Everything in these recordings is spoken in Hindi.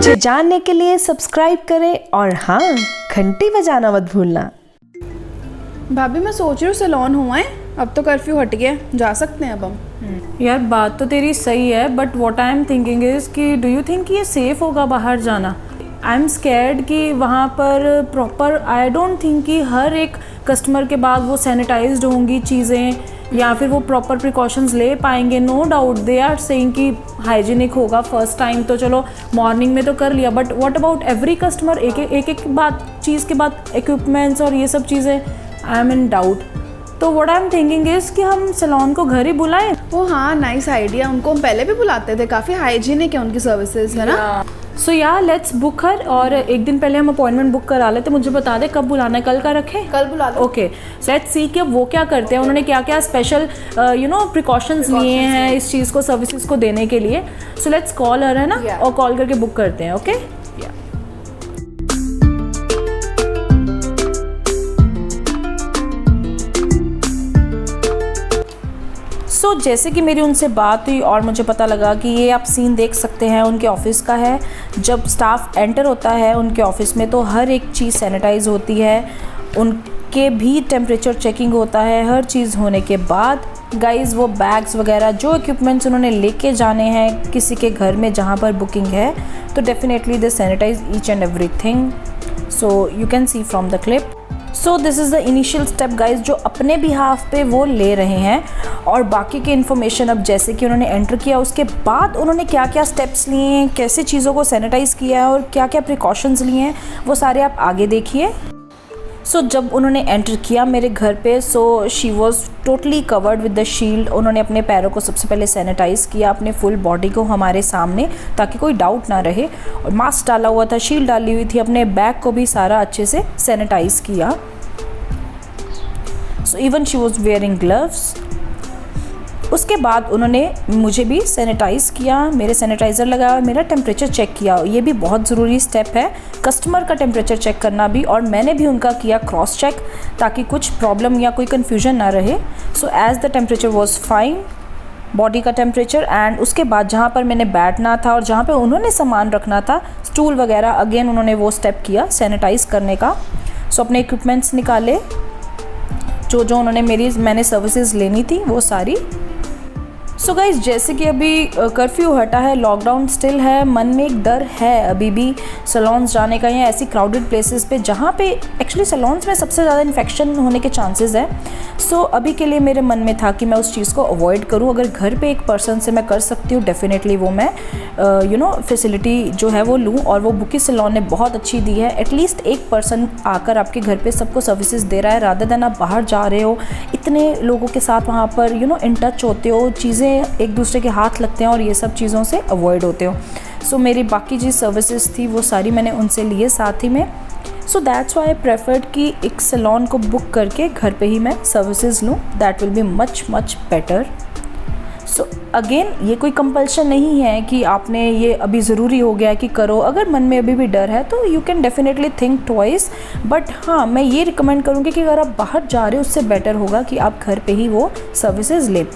मुझे जानने के लिए सब्सक्राइब करें और हाँ, घंटी बजाना मत भूलना। भाभी मैं सोच रही हूँ सैलून हुआ है, अब तो कर्फ्यू हट गया, जा सकते हैं अब हम। यार बात तो तेरी सही है, but what I am thinking is कि डू यू थिंक ये सेफ़ होगा बाहर जाना? आई एम स्कैर्ड कि वहाँ पर प्रॉपर, आई डोंट थिंक कि हर एक कस्टमर के बाद वो सैनिटाइज्ड होंगी चीज़ें या फिर वो प्रॉपर प्रिकॉशंस ले पाएंगे। No doubt they are saying कि हाइजीनिक होगा फर्स्ट टाइम, तो चलो मॉर्निंग में तो कर लिया, but what about every customer? एक बात चीज़ के बाद इक्विपमेंट्स और ये सब चीज़ें, आई एम इन डाउट। तो what I am thinking is कि हम सैलून को घर ही बुलाएं। वो हाँ, नाइस आइडिया, उनको हम पहले भी बुलाते थे, काफ़ी हाइजीनिक है उनकी सर्विसेज, है ना। सो या लेट्स बुक हर, और एक दिन पहले हम अपॉइंटमेंट बुक करा लेते। मुझे बता दे कब बुलाना है, कल का रखें? कल बुला लो। ओके, लेट्स सी कि अब वो क्या करते हैं, उन्होंने क्या क्या स्पेशल प्रिकॉशंस लिए हैं इस चीज़ को, सर्विसेज को देने के लिए। सो लेट्स कॉल हर, है ना, और कॉल करके बुक करते हैं। ओके सो जैसे कि मेरी उनसे बात हुई और मुझे पता लगा कि ये आप सीन देख सकते हैं उनके ऑफिस का है। जब स्टाफ एंटर होता है उनके ऑफिस में तो हर एक चीज़ सैनिटाइज होती है, उनके भी टेम्परेचर चेकिंग होता है। हर चीज़ होने के बाद गाइस वो बैग्स वगैरह जो इक्विपमेंट्स उन्होंने लेके जाने हैं किसी के घर में जहाँ पर बुकिंग है, तो definitely they sanitize each and everything. So you can see from the clip. So this is the initial step guys जो अपने बिहाफ पे वो ले रहे हैं, और बाकी की इन्फॉर्मेशन अब जैसे कि उन्होंने एंटर किया उसके बाद उन्होंने क्या क्या स्टेप्स लिए हैं, कैसे चीज़ों को सैनिटाइज़ किया है और क्या क्या प्रिकॉशंस लिए हैं, वो सारे आप आगे देखिए। सो जब उन्होंने एंटर किया मेरे घर पे, so she was totally covered with the shield. उन्होंने अपने पैरों को सबसे पहले सैनिटाइज़ किया, अपने फुल बॉडी को हमारे सामने, ताकि कोई डाउट ना रहे, और मास्क डाला हुआ था, शील्ड डाली हुई थी, अपने बैग को भी सारा अच्छे से सैनिटाइज़ किया। So even she was wearing gloves. उसके बाद उन्होंने मुझे भी सैनिटाइज़ किया, मेरे सैनिटाइज़र लगाया और मेरा टेम्परेचर चेक किया। ये भी बहुत ज़रूरी स्टेप है, कस्टमर का टेम्परेचर चेक करना भी, और मैंने भी उनका किया क्रॉस चेक ताकि कुछ प्रॉब्लम या कोई कन्फ्यूजन ना रहे। So as the temperature was fine, body का टेम्परेचर, एंड उसके बाद जहाँ पर मैंने बैठना था और जहाँ पर उन्होंने सामान रखना था, स्टूल वगैरह, अगेन उन्होंने वो स्टेप किया सैनिटाइज़ करने का। सो अपने इक्विपमेंट्स निकाले, जो मैंने सर्विसेज लेनी थी वो सारी। सो गाइज जैसे कि अभी कर्फ्यू हटा है, लॉकडाउन स्टिल है, मन में एक डर है अभी भी सैलून्स जाने का, या ऐसी क्राउडेड प्लेसेस पे जहाँ पे एक्चुअली सैलून्स में सबसे ज़्यादा इन्फेक्शन होने के चांसेस है। सो अभी के लिए मेरे मन में था कि मैं उस चीज़ को अवॉइड करूँ। अगर घर पे एक पर्सन से मैं कर सकती हूँ, डेफिनेटली वो मैं फैसिलिटी जो है वो लूँ, और वो बुकी सैलून ने बहुत अच्छी दी है। एटलीस्ट एक पर्सन आकर आपके घर पे सबको सर्विसेज दे रहा है, रादर देन आप बाहर जा रहे हो, इतने लोगों के साथ वहाँ पर इन टच होते हो, चीज़ें एक दूसरे के हाथ लगते हैं और ये सब चीज़ों से अवॉइड होते हो। सो मेरी बाकी जी सर्विसेज थी वो सारी मैंने उनसे लिए साथ ही में। So that's why I preferred कि एक सैलून को बुक करके घर पे ही मैं सर्विसेज लूँ, that will be much better. So again ये कोई कंपल्शन नहीं है कि आपने ये अभी ज़रूरी हो गया है कि करो। अगर मन में अभी भी डर है तो you can definitely think twice, but हाँ मैं ये रिकमेंड करूँगी कि अगर आप बाहर जा रहे हो उससे बेटर होगा कि आप घर पे ही वो सर्विसेज लें।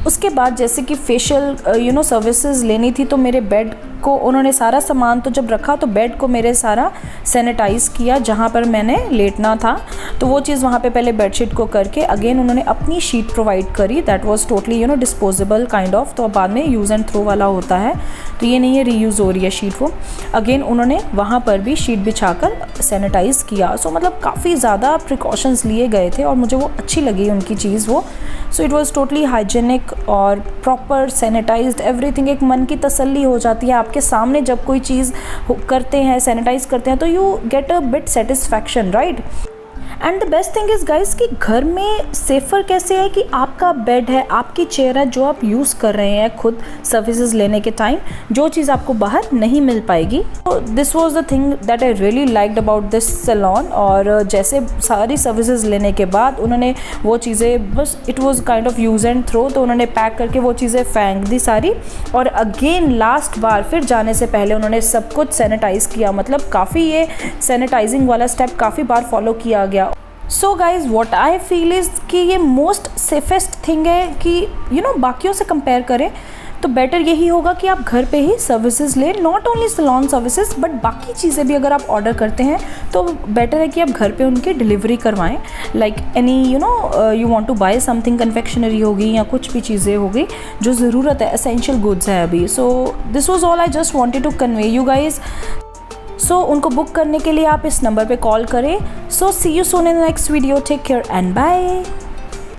उसके बाद जैसे कि फेशियल सर्विसेज लेनी थी, तो मेरे बेड को उन्होंने सारा सामान तो जब रखा तो बेड को मेरे सारा सैनिटाइज़ किया जहाँ पर मैंने लेटना था, तो वो चीज़ वहाँ पे पहले बेडशीट को करके अगेन उन्होंने अपनी शीट प्रोवाइड करी, that was totally disposable kind of, तो बाद में यूज़ एंड थ्रो वाला होता है, तो ये नहीं है रीयूज़ हो रही है शीट वो। अगेन उन्होंने वहाँ पर भी शीट बिछाकर सैनिटाइज़ किया। सो मतलब काफ़ी ज़्यादा प्रिकॉशंस लिए गए थे और मुझे वो अच्छी लगी उनकी चीज़ वो। So it was totally hygienic और प्रॉपर सैनिटाइज्ड एवरीथिंग। एक मन की तसल्ली हो जाती है आपके सामने जब कोई चीज़ करते हैं, सैनिटाइज करते हैं, तो you get a bit satisfaction, right. And the best thing is guys कि घर में सेफ़र कैसे है कि आपका बेड है, आपकी चेयर है जो आप यूज़ कर रहे हैं खुद सर्विसेज लेने के टाइम, जो चीज़ आपको बाहर नहीं मिल पाएगी। तो this was the thing that I really liked about this salon. और जैसे सारी सर्विसेज लेने के बाद उन्होंने वो चीज़ें बस it was kind of use and throw, तो उन्होंने पैक करके वो चीज़ें फेंक दी सारी, और अगेन लास्ट बार फिर जाने से पहले उन्होंने सब कुछ सैनिटाइज़ किया। मतलब काफ़ी ये सैनिटाइजिंग वाला स्टेप काफ़ी बार फॉलो किया गया। So guys what I feel is कि ये मोस्ट सेफेस्ट थिंग है कि बाकियों से कंपेयर करें तो बेटर यही होगा कि आप घर पे ही सर्विसेज लें, not only salon services but बाकी चीज़ें भी अगर आप ऑर्डर करते हैं तो बेटर है कि आप घर पे उनकी डिलीवरी करवाएं। Like any you want to buy something, confectionery होगी या कुछ भी चीज़ें हो गई जो ज़रूरत है, एसेंशियल गुड्स है अभी। So this was all I just wanted to convey you guys. So उनको बुक करने के लिए आप इस नंबर पे कॉल करें। So see you soon in the next video, take care and bye.